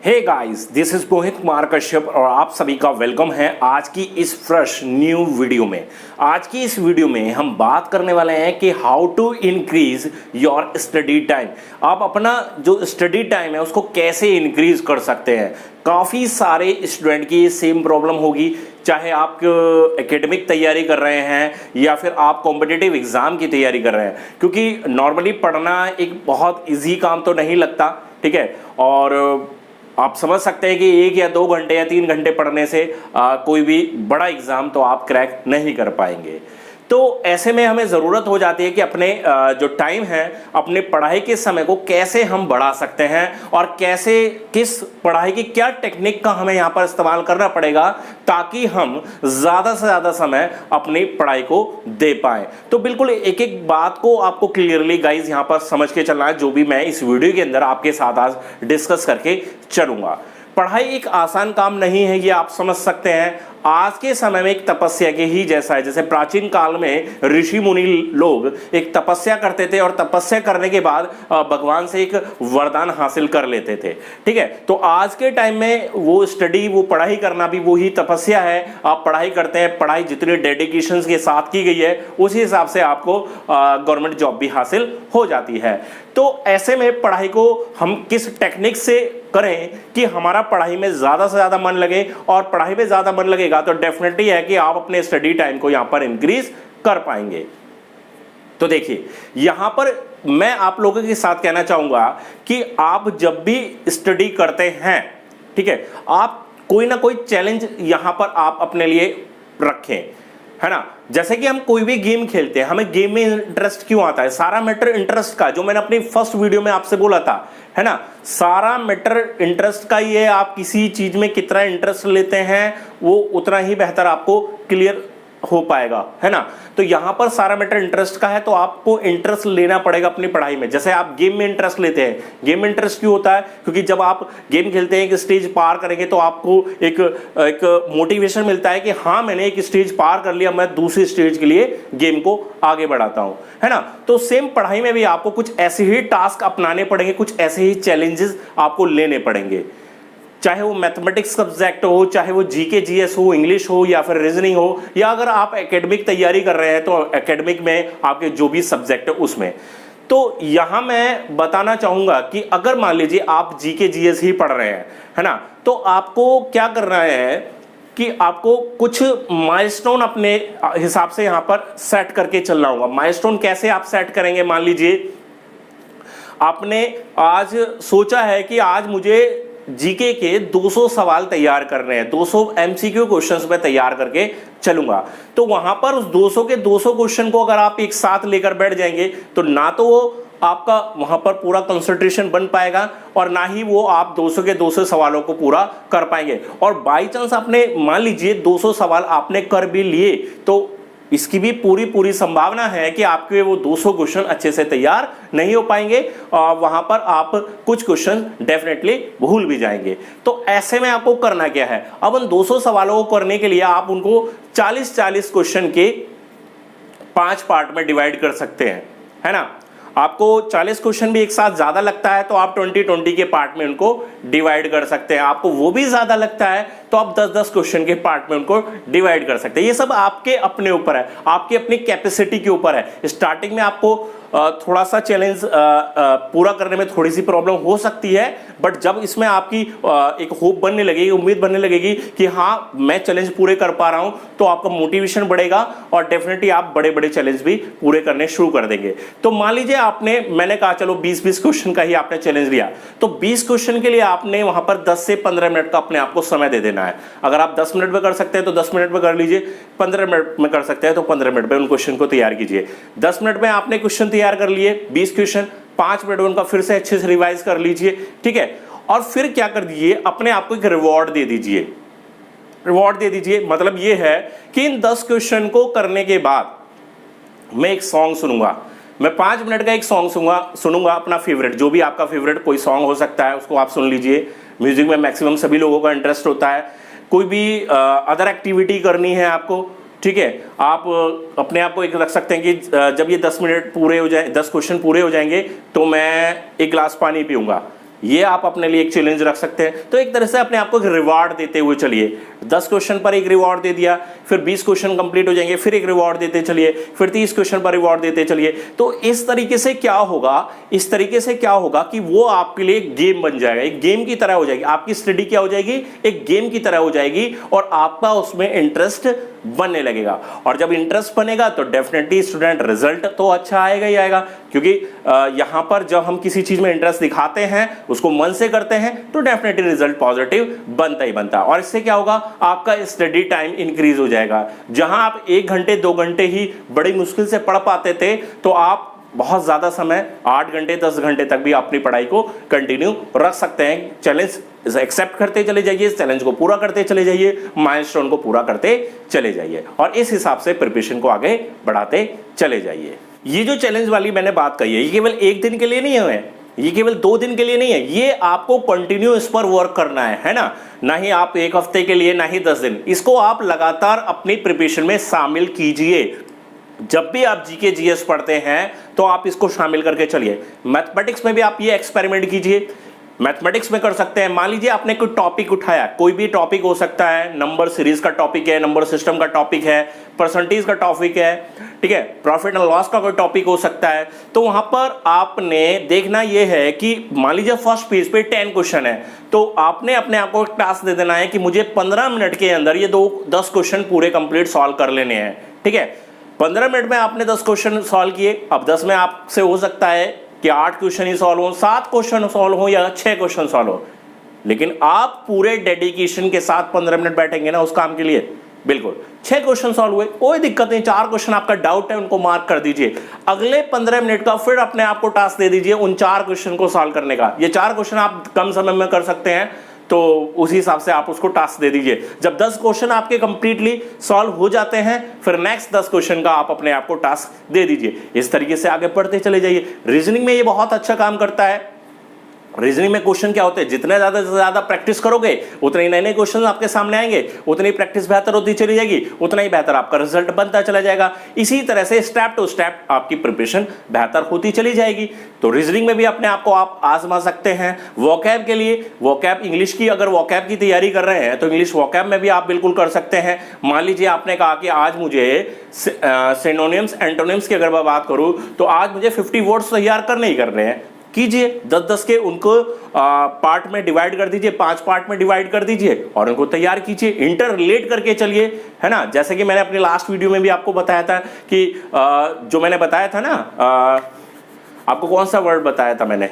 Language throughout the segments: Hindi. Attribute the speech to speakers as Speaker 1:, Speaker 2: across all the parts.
Speaker 1: Hey guys, this is Mohit Kumar Kashyap और आप सभी का वेलकम है आज की इस फ्रेश न्यू वीडियो में। आज की इस वीडियो में हम बात करने वाले हैं कि how to increase your study time. आप अपना जो स्टडी टाइम है उसको कैसे इंक्रीज कर सकते हैं। काफ़ी सारे स्टूडेंट की सेम प्रॉब्लम होगी, चाहे आप एकेडमिक तैयारी कर रहे हैं या फिर आप कॉम्पिटिटिव एग्जाम की तैयारी कर रहे हैं, क्योंकि नॉर्मली पढ़ना एक बहुत इजी काम तो नहीं लगता, ठीक है। और आप समझ सकते हैं कि 1 या 2 घंटे या 3 घंटे पढ़ने से कोई भी बड़ा एग्जाम तो आप क्रैक नहीं कर पाएंगे। तो ऐसे में हमें ज़रूरत हो जाती है कि अपने जो टाइम है, अपने पढ़ाई के समय को कैसे हम बढ़ा सकते हैं और कैसे किस पढ़ाई की क्या टेक्निक का हमें यहाँ पर इस्तेमाल करना पड़ेगा ताकि हम ज़्यादा से ज़्यादा समय अपनी पढ़ाई को दे पाएँ। तो बिल्कुल एक एक बात को आपको क्लियरली गाइज यहाँ पर समझ के चलना है, जो भी मैं इस वीडियो के अंदर आपके साथ आज डिस्कस करके चलूँगा। पढ़ाई एक आसान काम नहीं है, ये आप समझ सकते हैं। आज के समय में एक तपस्या के ही जैसा है। जैसे प्राचीन काल में ऋषि मुनि लोग एक तपस्या करते थे और तपस्या करने के बाद भगवान से एक वरदान हासिल कर लेते थे, ठीक है। तो आज के टाइम में वो स्टडी, वो पढ़ाई करना भी वही तपस्या है। आप पढ़ाई करते हैं, पढ़ाई जितनी डेडिकेशन के साथ की गई है उसी हिसाब से आपको गवर्नमेंट जॉब भी हासिल हो जाती है। तो ऐसे में पढ़ाई को हम किस टेक्निक से करें कि हमारा पढ़ाई में ज़्यादा से ज़्यादा मन लगे, और पढ़ाई में ज़्यादा मन लगेगा तो डेफिनेटली है कि आप अपने स्टडी टाइम को यहाँ पर इंक्रीज कर पाएंगे। तो देखिए, यहाँ पर मैं आप लोगों के साथ कहना चाहूँगा कि आप जब भी स्टडी करते हैं, ठीक है, आप कोई ना कोई चैलेंज यहाँ पर आप अपने लिए रखें, है ना। जैसे कि हम कोई भी गेम खेलते हैं, हमें गेम में इंटरेस्ट क्यों आता है? सारा मैटर इंटरेस्ट का, जो मैंने अपनी फर्स्ट वीडियो में आपसे बोला था, है ना। सारा मैटर इंटरेस्ट का ही है। आप किसी चीज में कितना इंटरेस्ट लेते हैं वो उतना ही बेहतर आपको क्लियर हो पाएगा, है ना। तो यहां पर सारा मैटर इंटरेस्ट का है, तो आपको इंटरेस्ट लेना पड़ेगा अपनी पढ़ाई में। जैसे आप गेम में इंटरेस्ट लेते हैं, गेम में इंटरेस्ट क्यों होता है? क्योंकि जब आप गेम खेलते हैं, एक स्टेज पार करेंगे तो आपको एक मोटिवेशन मिलता है कि हाँ, मैंने एक स्टेज पार कर लिया, मैं दूसरी स्टेज के लिए गेम को आगे बढ़ाता हूं, है ना। तो सेम पढ़ाई में भी आपको कुछ ऐसे ही टास्क अपनाने पड़ेंगे, कुछ ऐसे ही चैलेंजेस आपको लेने पड़ेंगे। चाहे वो मैथमेटिक्स सब्जेक्ट हो, चाहे वो जीके जीएस हो, इंग्लिश हो या फिर रीजनिंग हो, या अगर आप एकेडमिक तैयारी कर रहे हैं तो एकेडमिक में आपके जो भी सब्जेक्ट है उसमें। तो यहां मैं बताना चाहूंगा कि अगर मान लीजिए आप जीके जीएस ही पढ़ रहे हैं, है ना, तो आपको क्या करना है कि आपको कुछ माइलस्टोन अपने हिसाब से यहां पर सेट करके चलना होगा। माइलस्टोन कैसे आप सेट करेंगे? मान लीजिए आपने आज सोचा है कि आज मुझे जीके के 200 सवाल तैयार करने हैं, 200 एमसीक्यू क्वेश्चंस में तैयार करके चलूंगा। तो वहां पर उस 200 के 200 क्वेश्चन को अगर आप एक साथ लेकर बैठ जाएंगे तो ना तो वो आपका वहां पर पूरा कंसंट्रेशन बन पाएगा और ना ही वो आप 200 के 200 सवालों को पूरा कर पाएंगे। और बाई चांस आपने मान लीजिए 200 सवाल आपने कर भी लिए तो इसकी भी पूरी संभावना है कि आपके वो 200 क्वेश्चन अच्छे से तैयार नहीं हो पाएंगे और वहां पर आप कुछ क्वेश्चन डेफिनेटली भूल भी जाएंगे। तो ऐसे में आपको करना क्या है? अब उन 200 सवालों को करने के लिए आप उनको 40-40 क्वेश्चन के 5 पार्ट में डिवाइड कर सकते हैं, है ना। आपको 40 क्वेश्चन भी एक साथ ज्यादा लगता है तो आप 20-20 के पार्ट में उनको डिवाइड कर सकते हैं। आपको वो भी ज्यादा लगता है तो आप 10-10 क्वेश्चन के पार्ट में उनको डिवाइड कर सकते हैं। ये सब आपके अपने ऊपर है, आपकी अपनी कैपेसिटी के ऊपर है। स्टार्टिंग में आपको थोड़ा सा चैलेंज पूरा करने में थोड़ी सी प्रॉब्लम हो सकती है, बट जब इसमें आपकी एक होप बनने लगेगी, उम्मीद बनने लगेगी कि हाँ मैं चैलेंज पूरे कर पा रहा हूं, तो आपका मोटिवेशन बढ़ेगा और डेफिनेटली आप बड़े बड़े चैलेंज भी पूरे करने शुरू कर देंगे। तो मान लीजिए मैंने कहा चलो 20-20 क्वेश्चन का ही आपने चैलेंज लिया, तो 20 क्वेश्चन के लिए आपने वहां पर 10 से 15 मिनट का अपने आप को समय दे देना है। अगर आप 10 मिनट में कर सकते हैं तो 10 मिनट में कर लीजिए, 15 मिनट में कर सकते हैं तो 15 मिनट में उन क्वेश्चन को तैयार कीजिए। 10 मिनट में आपने क्वेश्चन तैयार कर लिए 20 क्वेश्चन, 5 मिनट में उनका फिर से अच्छे से रिवाइज कर लीजिए, ठीक है। और फिर क्या कर दीजिए, अपने आप को एक रिवॉर्ड दे दीजिए। रिवॉर्ड दे दीजिए मतलब ये है कि इन 10 क्वेश्चन को करने के बाद मैं एक सॉन्ग सुनूंगा, मैं 5 मिनट का एक सॉन्ग सुनूंगा अपना फेवरेट, जो भी आपका फेवरेट कोई सॉन्ग हो सकता है उसको आप सुन लीजिए। म्यूजिक में मैक्सिमम सभी लोगों का इंटरेस्ट होता है। कोई भी अदर एक्टिविटी करनी है आपको, ठीक है, आप अपने आप को एक रख सकते हैं कि जब ये 10 मिनट पूरे हो जाए, 10 क्वेश्चन पूरे हो जाएंगे तो मैं एक गिलास पानी पीऊंगा, ये आप अपने लिए एक चैलेंज रख सकते हैं। तो एक तरह से अपने आप को रिवार्ड देते हुए चलिए, 10 क्वेश्चन पर एक रिवार्ड दे दिया, फिर 20 क्वेश्चन कंप्लीट हो जाएंगे, फिर एक रिवार्ड देते चलिए, फिर 30 क्वेश्चन पर रिवार्ड देते चलिए। तो इस तरीके से क्या होगा, इस तरीके से क्या होगा कि वो आपके लिए एक गेम बन जाएगा, एक गेम की तरह हो जाएगी। आपकी स्टडी क्या हो जाएगी, एक गेम की तरह हो जाएगी और आपका उसमें इंटरेस्ट बनने लगेगा। और जब इंटरेस्ट बनेगा तो डेफिनेटली स्टूडेंट रिजल्ट तो अच्छा आएगा ही आएगा, क्योंकि यहां पर जब हम किसी चीज में इंटरेस्ट दिखाते हैं, उसको मन से करते हैं, तो डेफिनेटली रिजल्ट पॉजिटिव बनता ही बनता है। और इससे क्या होगा, आपका स्टडी टाइम इंक्रीज हो जाएगा। जहां आप 1 घंटे 2 घंटे ही बड़ी मुश्किल से पढ़ पाते थे, तो आप बहुत ज्यादा समय 8 घंटे 10 घंटे तक भी अपनी पढ़ाई को कंटिन्यू रख सकते हैं। चैलेंज एक्सेप्ट करते चले जाइए, चैलेंज को पूरा करते चले जाइए, माइलस्टोन को पूरा करते चले जाइए और इस हिसाब से प्रिपरेशन को आगे बढ़ाते चले जाइए। ये जो चैलेंज वाली मैंने बात कही है, ये केवल 1 दिन के लिए नहीं है, ये केवल 2 दिन के लिए नहीं है, ये आपको कंटिन्यू इस पर वर्क करना है ना। ना ही आप 1 हफ्ते के लिए, ना ही 10 दिन, इसको आप लगातार अपनी प्रिपरेशन में शामिल कीजिए। जब भी आप जीके जीएस पढ़ते हैं तो आप इसको शामिल करके चलिए। मैथमेटिक्स में भी आप ये एक्सपेरिमेंट कीजिए। मैथमेटिक्स में कर सकते हैं, मान लीजिए आपने कोई टॉपिक उठाया, कोई भी टॉपिक हो सकता है, नंबर सीरीज का टॉपिक है, नंबर सिस्टम का टॉपिक है, परसेंटेज का टॉपिक है, ठीक है, प्रॉफिट एंड लॉस का कोई टॉपिक हो सकता है। तो वहां पर आपने देखना यह है कि मान लीजिए फर्स्ट पेज पे 10 क्वेश्चन है, तो आपने अपने आप को एक टास्क दे देना है कि मुझे 15 मिनट के अंदर ये 10 क्वेश्चन पूरे कंप्लीट सॉल्व कर लेने हैं। ठीक है, 15 मिनट में आपने 10 क्वेश्चन सॉल्व किए। अब 10 में आपसे हो सकता है कि 8 क्वेश्चन ही सॉल्व हो, 7 क्वेश्चन सॉल्व हो या 6 क्वेश्चन सॉल्व हो, लेकिन आप पूरे डेडिकेशन के साथ 15 मिनट बैठेंगे ना उस काम के लिए, बिल्कुल 6 क्वेश्चन सॉल्व हुए, कोई दिक्कत नहीं। 4 क्वेश्चन आपका डाउट है, उनको मार्क कर दीजिए। अगले 15 मिनट का फिर अपने आप को टास्क दे दीजिए उन 4 क्वेश्चन को सॉल्व करने का। ये 4 क्वेश्चन आप कम समय में कर सकते हैं, तो उसी हिसाब से आप उसको टास्क दे दीजिए। जब 10 क्वेश्चन आपके कंप्लीटली सॉल्व हो जाते हैं, फिर नेक्स्ट 10 क्वेश्चन का आप अपने आप को टास्क दे दीजिए। इस तरीके से आगे बढ़ते चले जाइए। रीजनिंग में ये बहुत अच्छा काम करता है। रीजनिंग में क्वेश्चन क्या होते हैं, जितने ज्यादा से ज्यादा प्रैक्टिस करोगे उतने ही नए नए क्वेश्चन आपके सामने आएंगे, उतनी प्रैक्टिस बेहतर होती चली जाएगी, उतना ही बेहतर आपका रिजल्ट बनता चला जाएगा। इसी तरह से स्टेप टू स्टेप आपकी प्रिपरेशन बेहतर होती चली जाएगी। तो रीजनिंग में भी अपने आप को आप आजमा सकते हैं। वोकैब के लिए, वोकैब इंग्लिश की, अगर वोकैब की तैयारी कर रहे हैं तो इंग्लिश वोकैब में भी आप बिल्कुल कर सकते हैं। मान लीजिए आपने कहा कि आज मुझे सिनोनिम्स एंटोनिम्स की अगर मैं बात करूं तो आज मुझे 50 वर्ड्स तैयार करने ही करने हैं, कीजिए। 10-10 के उनको पार्ट में डिवाइड कर दीजिए, 5 पार्ट में डिवाइड कर दीजिए और उनको तैयार कीजिए। इंटर रिलेट करके चलिए, है ना। जैसे कि मैंने अपने लास्ट वीडियो में भी आपको बताया था कि जो मैंने बताया था ना, आपको कौन सा वर्ड बताया था मैंने,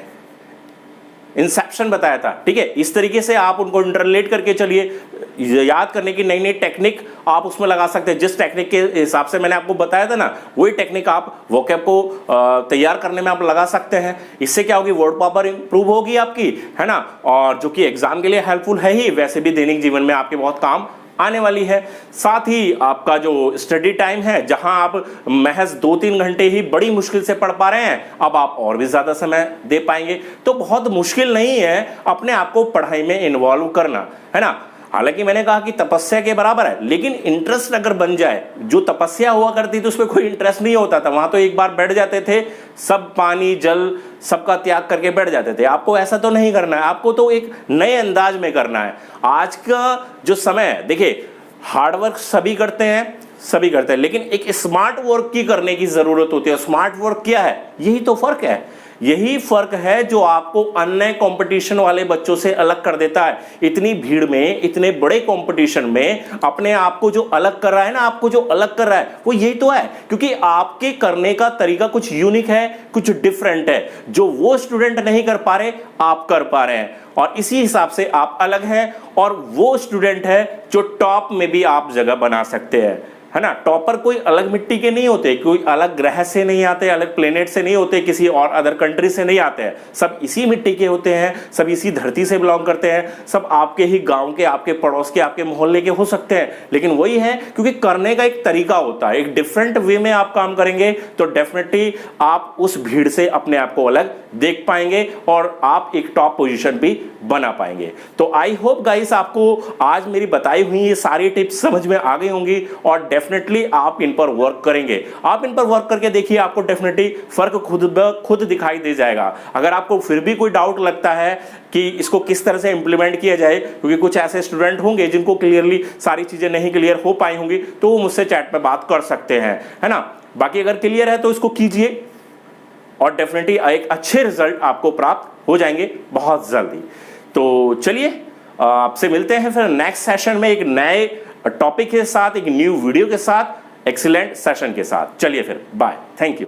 Speaker 1: इंसेप्शन बताया था। ठीक है, इस तरीके से आप उनको इंटरलेट करके चलिए। याद करने की नई नई टेक्निक आप उसमें लगा सकते हैं। जिस टेक्निक के हिसाब से मैंने आपको बताया था ना, वही टेक्निक आप वोकैब को तैयार करने में आप लगा सकते हैं। इससे क्या होगी, वर्ड पावर इंप्रूव होगी आपकी, है ना, और जो कि एग्जाम के लिए हेल्पफुल है ही, वैसे भी दैनिक जीवन में आपके बहुत काम आने वाली है। साथ ही आपका जो स्टडी टाइम है, जहां आप महज 2-3 घंटे ही बड़ी मुश्किल से पढ़ पा रहे हैं, अब आप और भी ज्यादा समय दे पाएंगे। तो बहुत मुश्किल नहीं है अपने आप को पढ़ाई में इन्वॉल्व करना, है ना। हालांकि मैंने कहा कि तपस्या के बराबर है, लेकिन इंटरेस्ट अगर बन जाए, जो तपस्या हुआ करती थी उसमें कोई इंटरेस्ट नहीं होता था, वहां तो एक बार बैठ जाते थे, सब पानी जल सबका त्याग करके बैठ जाते थे। आपको ऐसा तो नहीं करना है, आपको तो एक नए अंदाज में करना है। आज का जो समय है, देखिए हार्डवर्क सभी करते हैं, लेकिन एक स्मार्ट वर्क की करने की जरूरत होती है। स्मार्ट वर्क क्या है, यही तो फर्क है। यही फर्क है जो आपको अन्य कंपटीशन वाले बच्चों से अलग कर देता है। इतनी भीड़ में, इतने बड़े कंपटीशन में अपने आप को जो अलग कर रहा है ना, आपको जो अलग कर रहा है वो यही तो है, क्योंकि आपके करने का तरीका कुछ यूनिक है, कुछ डिफरेंट है। जो वो स्टूडेंट नहीं कर पा रहे, आप कर पा रहे हैं, और इसी हिसाब से आप अलग हैं। और वो स्टूडेंट है जो टॉप में भी आप जगह बना सकते हैं, है ना। टॉपर कोई अलग मिट्टी के नहीं होते, कोई अलग ग्रह से नहीं आते, अलग प्लेनेट से नहीं होते, किसी और अदर कंट्री से नहीं आते हैं। सब इसी मिट्टी के होते हैं, सब इसी धरती से बिलोंग करते हैं, सब आपके ही गांव के, आपके पड़ोस के, आपके मोहल्ले के हो सकते हैं। लेकिन वही है, क्योंकि करने का एक तरीका होता है, एक डिफरेंट वे में आप काम करेंगे तो डेफिनेटली आप उस भीड़ से अपने आप को अलग देख पाएंगे और आप एक टॉप पोजीशन भी बना पाएंगे। तो आई होप गाइस, आपको आज मेरी बताई हुई ये सारी टिप्स समझ में आ गई होंगी और डेफिनेटली आप इन पर वर्क करेंगे। आप इन पर वर्क करके देखिए, आपको डेफिनेटली फर्क खुद दिखाई दे जाएगा। अगर आपको फिर भी कोई डाउट लगता है कि इसको किस तरह से इंप्लीमेंट किया जाए, क्योंकि कुछ ऐसे स्टूडेंट होंगे जिनको क्लियरली सारी चीजें नहीं क्लियर हो पाई होंगी, तो वो मुझसे चैट पे बात कर सकते हैं, है ना। बाकी अगर क्लियर है तो इसको कीजिए और डेफिनेटली एक अच्छे रिजल्ट आपको प्राप्त हो जाएंगे बहुत जल्दी। तो चलिए आपसे मिलते हैं फिर नेक्स्ट सेशन में एक नए टॉपिक के साथ, एक न्यू वीडियो के साथ, एक्सीलेंट सेशन के साथ। चलिए फिर बाय, थैंक यू।